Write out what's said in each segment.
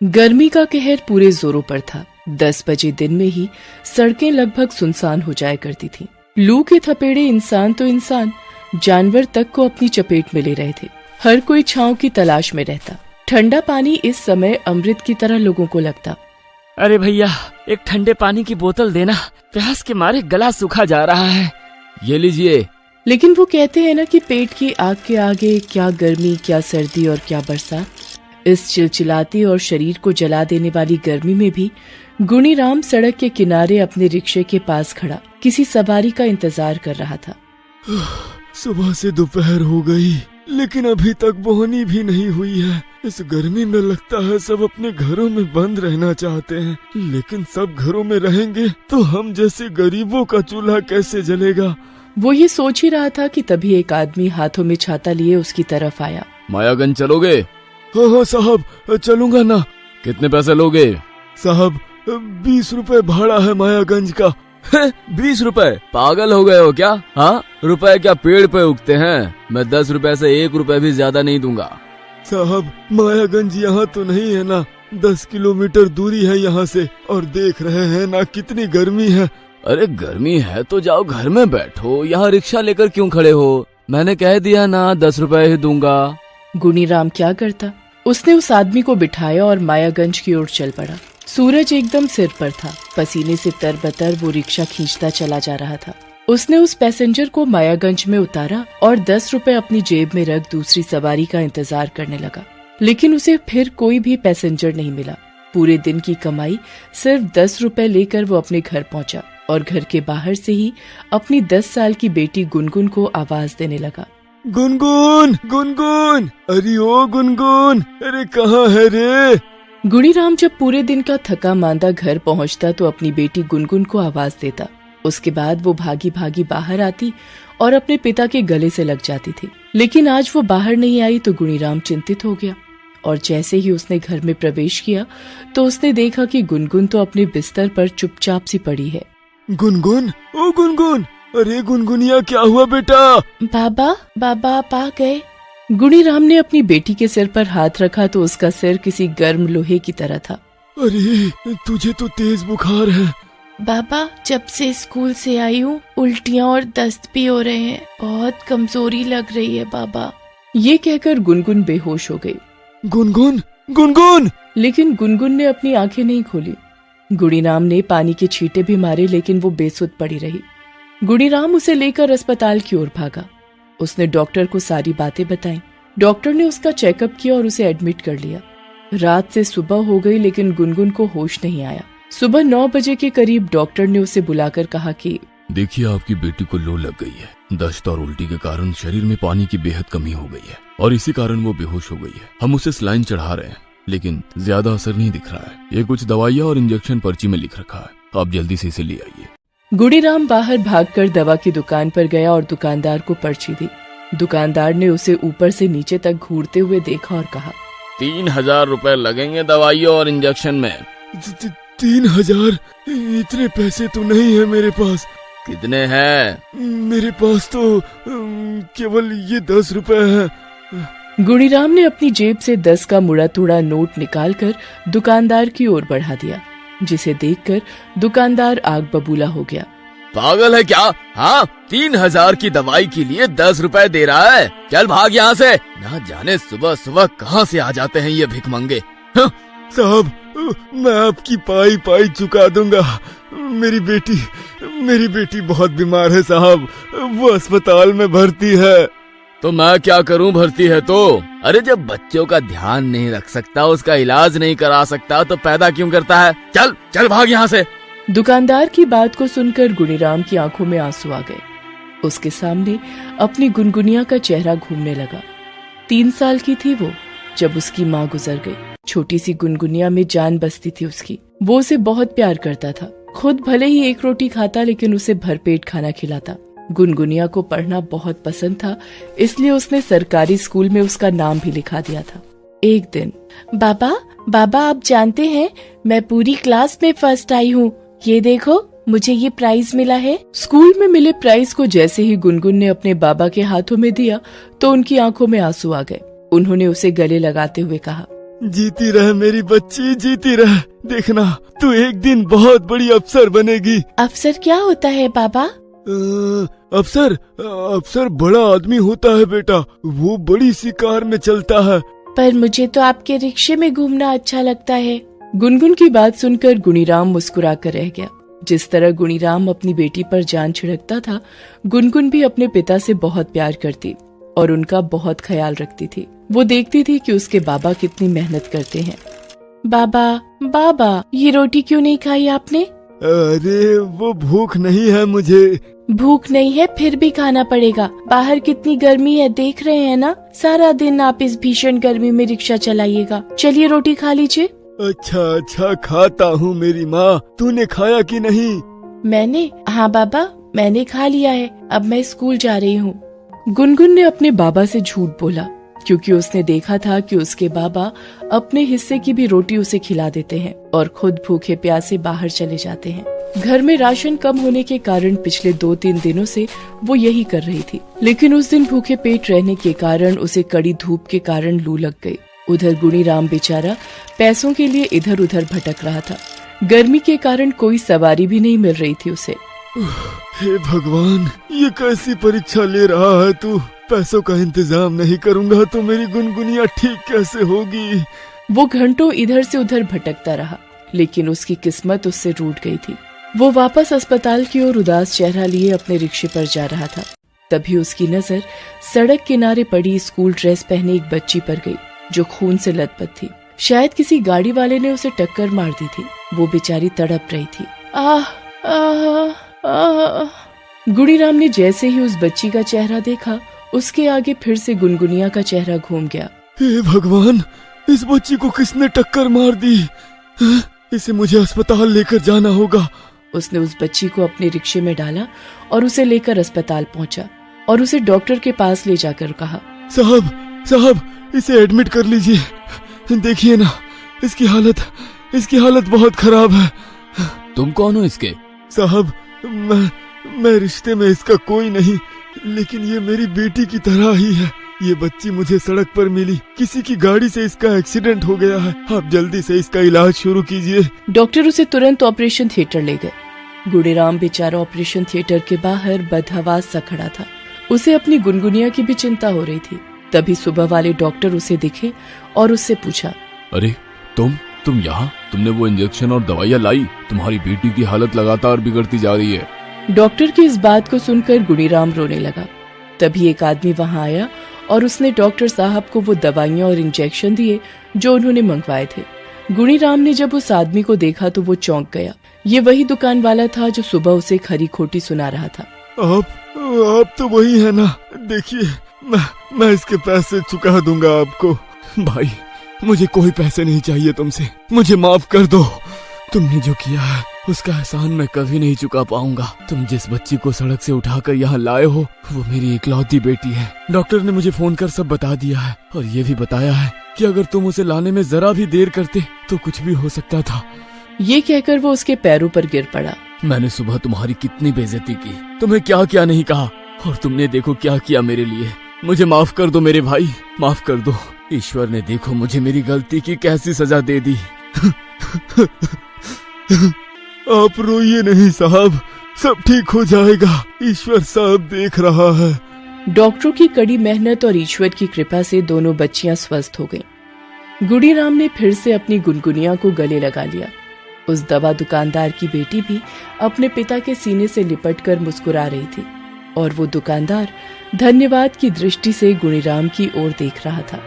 गर्मी का कहर पूरे जोरों पर था। 10 बजे दिन में ही सड़कें लगभग सुनसान हो जाया करती थीं। लू के थपेड़े इंसान तो इंसान, जानवर तक को अपनी चपेट में ले रहे थे। हर कोई छांव की तलाश में रहता। ठंडा पानी इस समय अमृत की तरह लोगों को लगता। अरे भैया, एक ठंडे पानी की बोतल देना, प्यास के मारे गला सूखा जा रहा है। ये लीजिए। लेकिन वो कहते हैं ना कि पेट की आग के आगे क्या गर्मी, क्या सर्दी और क्या बरसात। इस चिलचिलाती और शरीर को जला देने वाली गर्मी में भी गुणीराम सड़क के किनारे अपने रिक्शे के पास खड़ा किसी सवारी का इंतजार कर रहा था। सुबह से दोपहर हो गई, लेकिन अभी तक बोहनी भी नहीं हुई है। इस गर्मी में लगता है सब अपने घरों में बंद रहना चाहते हैं, लेकिन सब घरों में रहेंगे तो हम जैसे गरीबों का चूल्हा कैसे जलेगा। वो ये सोच ही रहा था कि तभी एक आदमी हाथों में छाता लिए उसकी तरफ आया। मायागंज चलोगे? हाँ साहब, चलूंगा ना। कितने पैसे लोगे? साहब 20 रुपए भाड़ा है मायागंज का। 20 रुपए? पागल हो गए हो क्या? हाँ, रुपए क्या पेड़ पे उगते हैं? मैं 10 रुपए से 1 रुपए भी ज्यादा नहीं दूंगा। साहब मायागंज यहाँ तो नहीं है ना, 10 किलोमीटर दूरी है यहाँ से, और देख रहे हैं ना कितनी गर्मी है। अरे गर्मी है तो जाओ घर में बैठो, यहाँ रिक्शा लेकर क्यों खड़े हो? मैंने कह दिया ना 10 रुपए ही दूंगा। गुणीराम क्या करता, उसने उस आदमी को बिठाया और मायागंज की ओर चल पड़ा। सूरज एकदम सिर पर था। पसीने से तरबतर वो रिक्शा खींचता चला जा रहा था। उसने उस पैसेंजर को मायागंज में उतारा और 10 रुपए अपनी जेब में रख दूसरी सवारी का इंतजार करने लगा। लेकिन उसे फिर कोई भी पैसेंजर नहीं मिला। पूरे दिन की कमाई सिर्फ 10 रुपए लेकर वो अपने घर पहुंचा और घर के बाहर से ही अपनी 10 साल की बेटी गुनगुन को आवाज देने लगा। गुनगुन, गुनगुन, अरे ओ गुनगुन, अरे कहाँ है रे? गुणीराम जब पूरे दिन का थका मांदा घर पहुंचता तो अपनी बेटी गुनगुन को आवाज देता। उसके बाद वो भागी भागी बाहर आती और अपने पिता के गले से लग जाती थी। लेकिन आज वो बाहर नहीं आई तो गुणीराम चिंतित हो गया और जैसे ही उसने घर में प्रवेश किया तो उसने देखा कि गुनगुन तो अपने बिस्तर पर चुपचाप सी पड़ी है। गुनगुन, ओ गुनगुन, अरे गुनगुनिया क्या हुआ बेटा? बाबा आप आ गए। गुणीराम ने अपनी बेटी के सिर पर हाथ रखा तो उसका सिर किसी गर्म लोहे की तरह था। अरे तुझे तो तेज बुखार है। बाबा, जब से स्कूल से आई हूँ उल्टियाँ और दस्त भी हो रहे हैं, बहुत कमजोरी लग रही है बाबा। ये कहकर गुनगुन बेहोश हो गई। गुनगुन, गुनगुन! लेकिन गुनगुन ने अपनी आंखें नहीं खोली। गुणीराम ने पानी के छींटे भी मारे लेकिन वो बेसुध पड़ी रही। गुणीराम उसे लेकर अस्पताल की ओर भागा। उसने डॉक्टर को सारी बातें बताई। डॉक्टर ने उसका चेकअप किया और उसे एडमिट कर लिया। रात से सुबह हो गई लेकिन गुनगुन को होश नहीं आया। सुबह 9 बजे के करीब डॉक्टर ने उसे बुलाकर कहा कि देखिए, आपकी बेटी को लू लग गई है। दस्त और उल्टी के कारण शरीर में पानी की बेहद कमी हो गई है और इसी कारण वो बेहोश हो गई है। हम उसे सलाइन चढ़ा रहे हैं लेकिन ज्यादा असर नहीं दिख रहा है। ये कुछ दवाइयाँ और इंजेक्शन पर्ची में लिख रखा है, आप जल्दी से इसे ले आइए। गुणीराम बाहर भागकर दवा की दुकान पर गया और दुकानदार को पर्ची दी। दुकानदार ने उसे ऊपर से नीचे तक घूरते हुए देखा और कहा, 3000 रुपए लगेंगे दवाइयों और इंजेक्शन में। 3000? इतने पैसे तो नहीं है मेरे पास। कितने हैं? मेरे पास तो केवल ये 10 रुपए है। गुणीराम ने अपनी जेब से 10 का मुड़ा तुड़ा नोट निकालकर दुकानदार की ओर बढ़ा दिया, जिसे देखकर दुकानदार आग बबूला हो गया। पागल है क्या? हाँ, 3000 की दवाई के लिए 10 रुपए दे रहा है? चल भाग यहाँ से। ना जाने सुबह सुबह कहाँ से आ जाते हैं ये भिखमंगे। साहब, मैं आपकी पाई पाई चुका दूंगा। मेरी बेटी बहुत बीमार है साहब, वो अस्पताल में भर्ती है। तो मैं क्या करूं भर्ती है तो? अरे जब बच्चों का ध्यान नहीं रख सकता, उसका इलाज नहीं करा सकता तो पैदा क्यों करता है? चल चल भाग यहाँ से। दुकानदार की बात को सुनकर गुणीराम की आंखों में आंसू आ गए। उसके सामने अपनी गुनगुनिया का चेहरा घूमने लगा। 3 साल की थी वो जब उसकी माँ गुजर गई। छोटी सी गुनगुनिया में जान बसती थी उसकी। वो उसे बहुत प्यार करता था। खुद भले ही 1 रोटी खाता लेकिन उसे भरपेट खाना खिलाता। गुनगुनिया को पढ़ना बहुत पसंद था, इसलिए उसने सरकारी स्कूल में उसका नाम भी लिखा दिया था। एक दिन, बाबा आप जानते हैं मैं पूरी क्लास में फर्स्ट आई हूँ। ये देखो, मुझे ये प्राइज मिला है। स्कूल में मिले प्राइज को जैसे ही गुनगुन ने अपने बाबा के हाथों में दिया तो उनकी आंखों में आंसू आ गए। उन्होंने उसे गले लगाते हुए कहा, जीती रह मेरी बच्ची, जीती रह। देखना तू एक दिन बहुत बड़ी अफसर बनेगी। अफसर क्या होता है बाबा? अफसर बड़ा आदमी होता है बेटा, वो बड़ी सी कार में चलता है। पर मुझे तो आपके रिक्शे में घूमना अच्छा लगता है। गुनगुन की बात सुनकर गुनीराम मुस्कुरा कर रह गया। जिस तरह गुनीराम अपनी बेटी पर जान छिड़कता था, गुनगुन भी अपने पिता से बहुत प्यार करती और उनका बहुत ख्याल रखती थी। वो देखती थी कि उसके बाबा कितनी मेहनत करते हैं। बाबा, ये रोटी क्यों नहीं खाई आपने? अरे वो भूख नहीं है मुझे। भूख नहीं है फिर भी खाना पड़ेगा। बाहर कितनी गर्मी है, देख रहे हैं ना। सारा दिन आप इस भीषण गर्मी में रिक्शा चलाइएगा। चलिए रोटी खा लीजिए। अच्छा खाता हूँ मेरी माँ। तूने खाया कि नहीं? मैंने? हाँ बाबा, मैंने खा लिया है। अब मैं स्कूल जा रही हूँ। गुनगुन ने अपने बाबा से झूठ बोला, क्योंकि उसने देखा था कि उसके बाबा अपने हिस्से की भी रोटी उसे खिला देते हैं और खुद भूखे प्यासे बाहर चले जाते हैं। घर में राशन कम होने के कारण पिछले 2-3 दिनों से वो यही कर रही थी, लेकिन उस दिन भूखे पेट रहने के कारण उसे कड़ी धूप के कारण लू लग गई। उधर गुनीराम बेचारा पैसों के लिए इधर उधर भटक रहा था। गर्मी के कारण कोई सवारी भी नहीं मिल रही थी उसे। हे भगवान, ये कैसी परीक्षा ले रहा है तू? पैसों का इंतजाम नहीं करूंगा तो मेरी गुनगुनिया ठीक कैसे होगी? वो घंटों इधर से उधर भटकता रहा, लेकिन उसकी किस्मत उससे रूठ गई थी। वो वापस अस्पताल की ओर उदास चेहरा लिए अपने रिक्शे पर जा रहा था। तभी उसकी नजर सड़क किनारे पड़ी स्कूल ड्रेस पहने एक बच्ची पर गई, जो खून से लथपथ थी। शायद किसी गाड़ी वाले ने उसे टक्कर मार दी थी। वो बेचारी तड़प रही थी। गुनीराम ने जैसे ही उस बच्ची का चेहरा देखा, उसके आगे फिर से गुनगुनिया का चेहरा घूम गया। हे भगवान, इस बच्ची को किसने टक्कर मार दी? इसे मुझे अस्पताल लेकर जाना होगा। उसने उस बच्ची को अपने रिक्शे में डाला और उसे लेकर अस्पताल पहुंचा और उसे डॉक्टर के पास ले जाकर कहा, साहब इसे एडमिट कर लीजिए। देखिए ना, इसकी हालत बहुत खराब है। तुम कौन हो इसके? साहब, मैं रिश्ते में इसका कोई नहीं, लेकिन ये मेरी बेटी की तरह ही है। ये बच्ची मुझे सड़क पर मिली, किसी की गाड़ी से इसका एक्सीडेंट हो गया है। आप जल्दी से इसका इलाज शुरू कीजिए। डॉक्टर उसे तुरंत ऑपरेशन थिएटर ले गए। गुनीराम बेचारा ऑपरेशन थिएटर के बाहर बदहवास सा खड़ा था। उसे अपनी गुनगुनिया की भी चिंता हो रही थी। तभी सुबह वाले डॉक्टर उसे दिखे और उससे पूछा, अरे तुम यहाँ? तुमने वो इंजेक्शन और दवाइयाँ लाई? तुम्हारी बेटी की हालत लगातार बिगड़ती जा रही है। डॉक्टर की इस बात को सुनकर गुनीराम रोने लगा। तभी एक आदमी वहाँ आया और उसने डॉक्टर साहब को वो दवाइयाँ और इंजेक्शन दिए जो उन्होंने मंगवाए थे। गुनीराम ने जब उस आदमी को देखा तो वो चौंक गया। ये वही दुकान वाला था जो सुबह उसे खरी खोटी सुना रहा था। आप तो वही है ना? देखिए, मैं इसके पैसे चुका दूंगा आपको। भाई, मुझे कोई पैसे नहीं चाहिए तुमसे। मुझे माफ कर दो। तुमने जो किया है उसका एहसान मैं कभी नहीं चुका पाऊंगा। तुम जिस बच्ची को सड़क से उठाकर यहाँ लाए हो, वो मेरी इकलौती बेटी है। डॉक्टर ने मुझे फोन कर सब बता दिया है और ये भी बताया है कि अगर तुम उसे लाने में जरा भी देर करते तो कुछ भी हो सकता था। ये कहकर वो उसके पैरों पर गिर पड़ा। मैंने सुबह तुम्हारी कितनी बेइज्जती की, तुम्हें क्या क्या नहीं कहा, और तुमने देखो क्या किया मेरे लिए। मुझे माफ कर दो मेरे भाई, माफ कर दो। ईश्वर ने देखो मुझे मेरी गलती की कैसी सजा दे दी। आप रोइए नहीं साहब, सब ठीक हो जाएगा। ईश्वर सब देख रहा है। डॉक्टरों की कड़ी मेहनत और ईश्वर की कृपा से दोनों बच्चियां स्वस्थ हो गईं। गुनीराम ने फिर से अपनी गुनगुनिया को गले लगा लिया। उस दवा दुकानदार की बेटी भी अपने पिता के सीने से लिपटकर मुस्कुरा रही थी और वो दुकानदार धन्यवाद की दृष्टि से गुनीराम की ओर देख रहा था।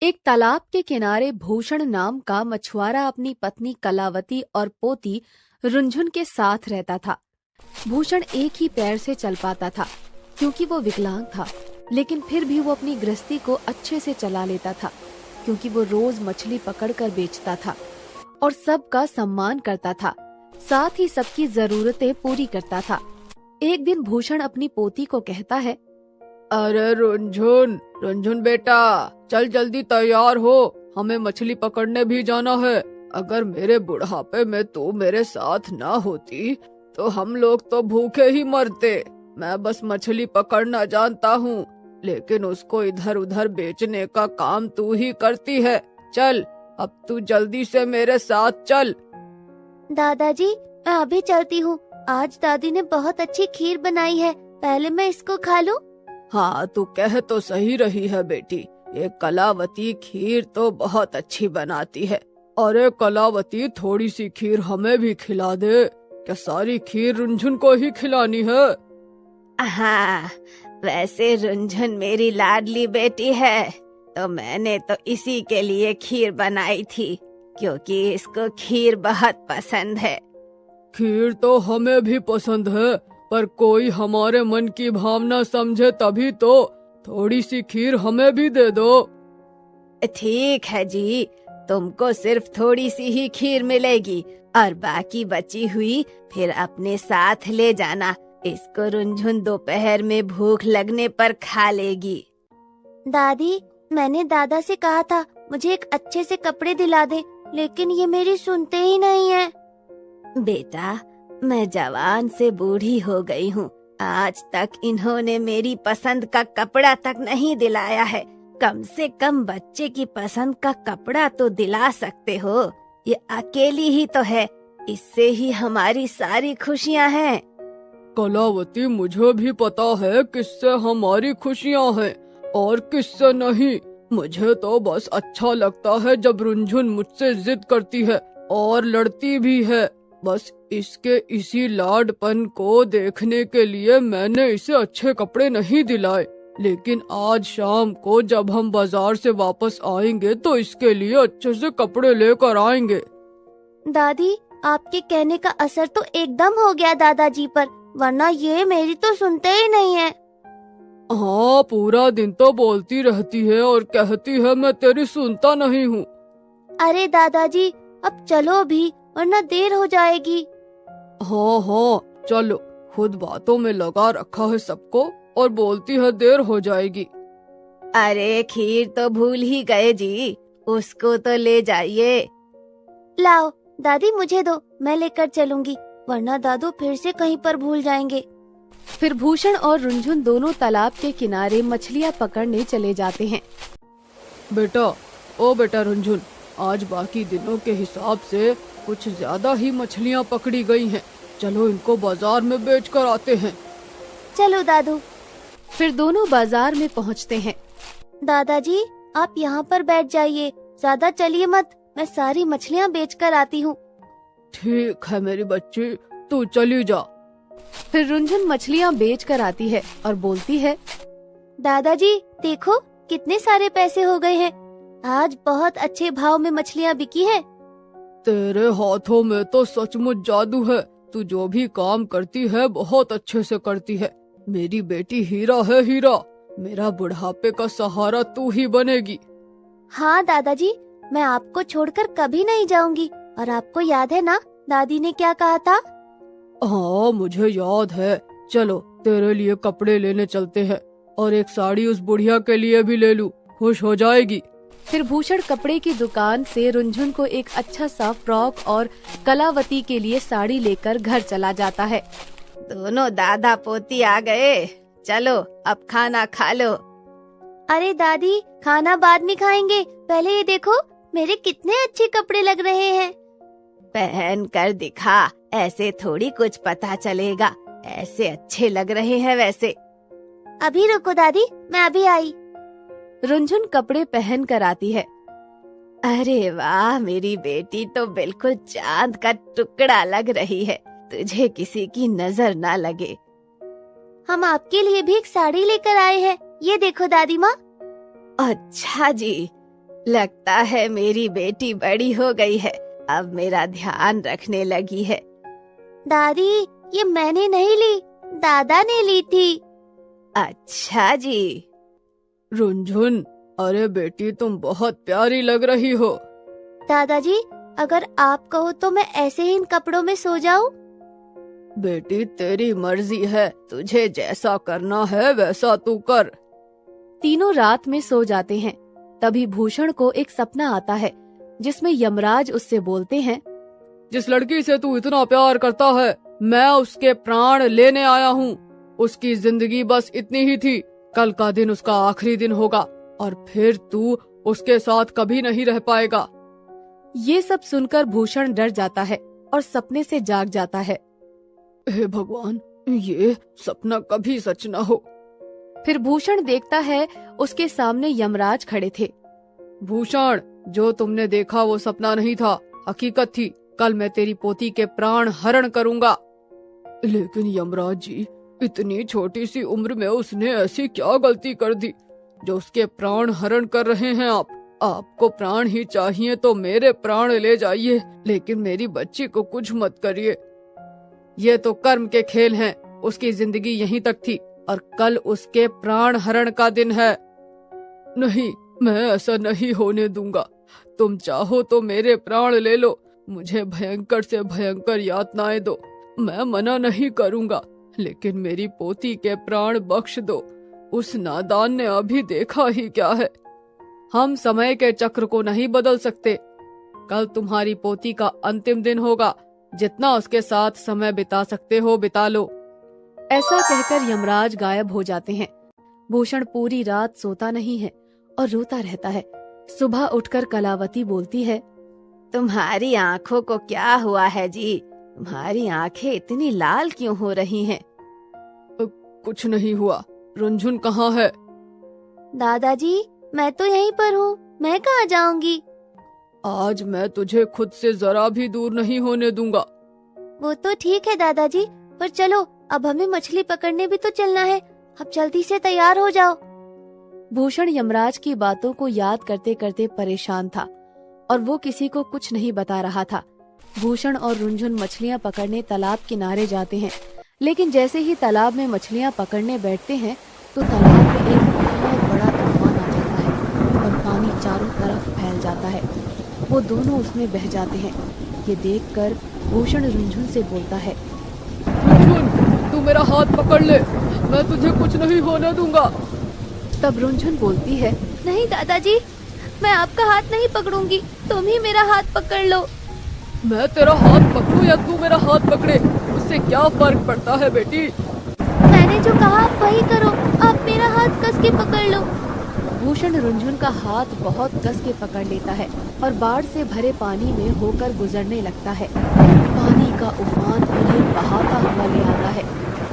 एक तालाब के किनारे भूषण नाम का मछुआरा अपनी पत्नी कलावती और पोती रुंझुन के साथ रहता था। भूषण एक ही पैर से चल पाता था क्योंकि वो विकलांग था, लेकिन फिर भी वो अपनी गृहस्थी को अच्छे से चला लेता था क्योंकि वो रोज मछली पकड़कर बेचता था और सबका सम्मान करता था, साथ ही सबकी जरूरतें पूरी करता था। एक दिन भूषण अपनी पोती को कहता है, अरे रुंझुन बेटा, चल जल्दी तैयार हो, हमें मछली पकड़ने भी जाना है। अगर मेरे बुढ़ापे में तू मेरे साथ ना होती तो हम लोग तो भूखे ही मरते। मैं बस मछली पकड़ना जानता हूँ, लेकिन उसको इधर उधर बेचने का काम तू ही करती है। चल अब तू जल्दी से मेरे साथ चल। दादाजी मैं अभी चलती हूँ। आज दादी ने बहुत अच्छी खीर बनाई है, पहले मैं इसको खा लूँ। हाँ तू कह तो सही रही है बेटी, ये कलावती खीर तो बहुत अच्छी बनाती है। अरे कलावती, थोड़ी सी खीर हमें भी खिला दे। क्या सारी खीर रुंझुन को ही खिलानी है? हाँ, वैसे रुंझुन मेरी लाडली बेटी है, तो मैंने तो इसी के लिए खीर बनाई थी, क्योंकि इसको खीर बहुत पसंद है। खीर तो हमें भी पसंद है, पर कोई हमारे मन की भावना समझे तभी तो। थोड़ी सी खीर हमें भी दे दो। ठीक है जी, तुमको सिर्फ थोड़ी सी ही खीर मिलेगी और बाकी बची हुई फिर अपने साथ ले जाना। इसको रुंझुन दोपहर में भूख लगने पर खा लेगी। दादी, मैंने दादा से कहा था मुझे एक अच्छे से कपड़े दिला दे, लेकिन ये मेरी सुनते ही नहीं है। बेटा, मैं जवान से बूढ़ी हो गई हूँ, आज तक इन्होंने मेरी पसंद का कपड़ा तक नहीं दिलाया है। कम से कम बच्चे की पसंद का कपड़ा तो दिला सकते हो। ये अकेली ही तो है, इससे ही हमारी सारी खुशियाँ हैं। कलावती, मुझे भी पता है किससे हमारी खुशियाँ हैं और किससे नहीं। मुझे तो बस अच्छा लगता है जब रुंझुन मुझसे जिद करती है और लड़ती भी है। बस इसके इसी लाडपन को देखने के लिए मैंने इसे अच्छे कपड़े नहीं दिलाए, लेकिन आज शाम को जब हम बाजार से वापस आएंगे तो इसके लिए अच्छे से कपड़े लेकर आएंगे। दादी, आपके कहने का असर तो एकदम हो गया दादाजी पर, वरना ये मेरी तो सुनते ही नहीं है। हाँ, पूरा दिन तो बोलती रहती है और कहती है मैं तेरी सुनता नहीं हूँ। अरे दादाजी, अब चलो भी, वरना देर हो जाएगी। हाँ हाँ चलो, खुद बातों में लगा रखा है सबको और बोलती है देर हो जाएगी। अरे खीर तो भूल ही गए जी, उसको तो ले जाइए। लाओ दादी, मुझे दो, मैं लेकर चलूंगी, वरना दादू फिर से कहीं पर भूल जाएंगे। फिर भूषण और रुंझुन दोनों तालाब के किनारे मछलियाँ पकड़ने चले जाते हैं। बेटा रुंझुन, आज बाकी दिनों के हिसाब से कुछ ज्यादा ही मछलियाँ पकड़ी गई हैं। चलो इनको बाजार में बेच कर आते हैं। चलो दादू। फिर दोनों बाजार में पहुँचते हैं। दादाजी, आप यहाँ पर बैठ जाइए, ज्यादा चलिए मत, मैं सारी मछलियाँ बेच कर आती हूँ। ठीक है मेरी बच्ची, तू चली जा। फिर रुंझुन मछलियाँ बेच कर आती है और बोलती है, दादाजी देखो कितने सारे पैसे हो गए हैं, आज बहुत अच्छे भाव में मछलियाँ बिकी है। तेरे हाथों में तो सचमुच जादू है, तू जो भी काम करती है बहुत अच्छे से करती है। मेरी बेटी हीरा है हीरा, मेरा बुढ़ापे का सहारा तू ही बनेगी। हाँ दादाजी, मैं आपको छोड़कर कभी नहीं जाऊंगी। और आपको याद है ना दादी ने क्या कहा था? हाँ मुझे याद है। चलो तेरे लिए कपड़े लेने चलते हैं और एक साड़ी उस बुढ़िया के लिए भी ले लूं, खुश हो जाएगी। फिर भूषण कपड़े की दुकान से रुंझुन को एक अच्छा सा फ्रॉक और कलावती के लिए साड़ी लेकर घर चला जाता है। दोनों दादा पोती आ गए, चलो अब खाना खा लो। अरे दादी, खाना बाद में खाएंगे, पहले ये देखो मेरे कितने अच्छे कपड़े लग रहे हैं। पहन कर दिखा, ऐसे थोड़ी कुछ पता चलेगा, ऐसे अच्छे लग रहे हैं वैसे। अभी रुको दादी, मैं अभी आई। रुंझुन कपड़े पहन कर आती है। अरे वाह, मेरी बेटी तो बिल्कुल चांद का टुकड़ा लग रही है, तुझे किसी की नजर ना लगे। हम आपके लिए भी एक साड़ी लेकर आए हैं, ये देखो दादी माँ। अच्छा जी, लगता है मेरी बेटी बड़ी हो गई है, अब मेरा ध्यान रखने लगी है। दादी, ये मैंने नहीं ली, दादा ने ली थी। अच्छा जी। रुंझुन, अरे बेटी तुम बहुत प्यारी लग रही हो। दादाजी, अगर आप कहो तो मैं ऐसे ही इन कपड़ों में सो जाऊं? बेटी तेरी मर्जी है, तुझे जैसा करना है वैसा तू कर। तीनों रात में सो जाते हैं। तभी भूषण को एक सपना आता है जिसमें यमराज उससे बोलते हैं, जिस लड़की से तू इतना प्यार करता है, मैं उसके प्राण लेने आया हूँ। उसकी जिंदगी बस इतनी ही थी, कल का दिन उसका आखिरी दिन होगा और फिर तू उसके साथ कभी नहीं रह पाएगा। ये सब सुनकर भूषण डर जाता है और सपने से जाग जाता है। हे भगवान, ये सपना कभी सच न हो। फिर भूषण देखता है उसके सामने यमराज खड़े थे। भूषण, जो तुमने देखा वो सपना नहीं था, हकीकत थी। कल मैं तेरी पोती के प्राण हरण करूंगा। लेकिन यमराज जी, इतनी छोटी सी उम्र में उसने ऐसी क्या गलती कर दी जो उसके प्राण हरण कर रहे हैं आप? आपको प्राण ही चाहिए तो मेरे प्राण ले जाइए, लेकिन मेरी बच्ची को कुछ मत करिए। ये तो कर्म के खेल हैं। उसकी जिंदगी यहीं तक थी और कल उसके प्राण हरण का दिन है। नहीं, मैं ऐसा नहीं होने दूंगा। तुम चाहो तो मेरे प्राण ले लो, मुझे भयंकर से भयंकर यातनाएं दो, मैं मना नहीं करूंगा, लेकिन मेरी पोती के प्राण बख्श दो। उस नादान ने अभी देखा ही क्या है। हम समय के चक्र को नहीं बदल सकते। कल तुम्हारी पोती का अंतिम दिन होगा। जितना उसके साथ समय बिता सकते हो बिता लो। ऐसा कहकर यमराज गायब हो जाते हैं। भूषण पूरी रात सोता नहीं है और रोता रहता है। सुबह उठकर कलावती बोलती है, तुम्हारी आँखों को क्या हुआ है जी? तुम्हारी आँखें इतनी लाल क्यों हो रही हैं? कुछ नहीं हुआ। रुनझुन कहाँ है? दादाजी, मैं तो यहीं पर हूँ, मैं कहाँ जाऊंगी? आज मैं तुझे खुद से जरा भी दूर नहीं होने दूंगा। वो तो ठीक है दादाजी, पर चलो अब हमें मछली पकड़ने भी तो चलना है। अब जल्दी से तैयार हो जाओ। भूषण यमराज की बातों को याद करते करते परेशान था और वो किसी को कुछ नहीं बता रहा था। भूषण और रुनझुन मछलियाँ पकड़ने तालाब किनारे जाते हैं, लेकिन जैसे ही तालाब में मछलियाँ पकड़ने बैठते हैं तो तालाब में एक बहुत बड़ा तूफान आ जाता है और पानी चारों तरफ फैल जाता है। वो दोनों उसमें बह जाते हैं। ये देखकर भूषण रुनझुन से बोलता है, रुनझुन, तू मेरा हाथ पकड़ ले, मैं तुझे कुछ नहीं होने दूंगा। तब रुनझुन बोलती है, नहीं दादाजी, मैं आपका हाथ नहीं पकड़ूंगी, तुम ही मेरा हाथ पकड़ लो। मैं तेरा हाथ पकड़ूं या तू मेरा हाथ पकड़े, उससे क्या फर्क पड़ता है बेटी? मैंने जो कहा आप वही करो, आप मेरा हाथ कस के पकड़ लो। भूषण रुनझुन का हाथ बहुत कस के पकड़ लेता है और बाढ़ से भरे पानी में होकर गुजरने लगता है। पानी का उफान उन्हें बहाता हुआ ले आता है,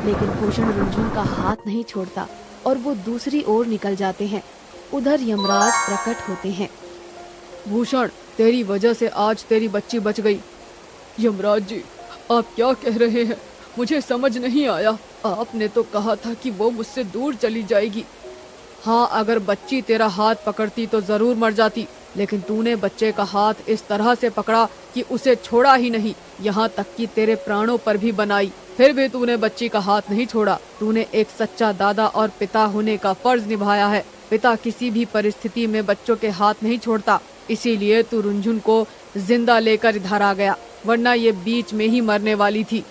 लेकिन भूषण रुनझुन का हाथ नहीं छोड़ता और वो दूसरी ओर निकल जाते हैं। उधर यमराज प्रकट होते हैं। भूषण, तेरी वजह से आज तेरी बच्ची बच गई। यमराज जी, आप क्या कह रहे हैं? मुझे समझ नहीं आया। आपने तो कहा था कि वो मुझसे दूर चली जाएगी। हाँ, अगर बच्ची तेरा हाथ पकड़ती तो जरूर मर जाती, लेकिन तूने बच्चे का हाथ इस तरह से पकड़ा कि उसे छोड़ा ही नहीं, यहाँ तक कि तेरे प्राणों पर भी बनाई, फिर भी तूने बच्ची का हाथ नहीं छोड़ा। तूने एक सच्चा दादा और पिता होने का फर्ज निभाया है। पिता किसी भी परिस्थिति में बच्चों के हाथ नहीं छोड़ता, इसीलिए तू रुनझुन को जिंदा लेकर इधर आ गया, वरना ये बीच में ही मरने वाली थी।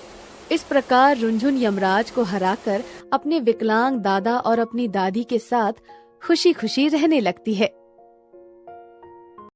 इस प्रकार रुनझुन यमराज को हराकर अपने विकलांग दादा और अपनी दादी के साथ खुशी खुशी रहने लगती है।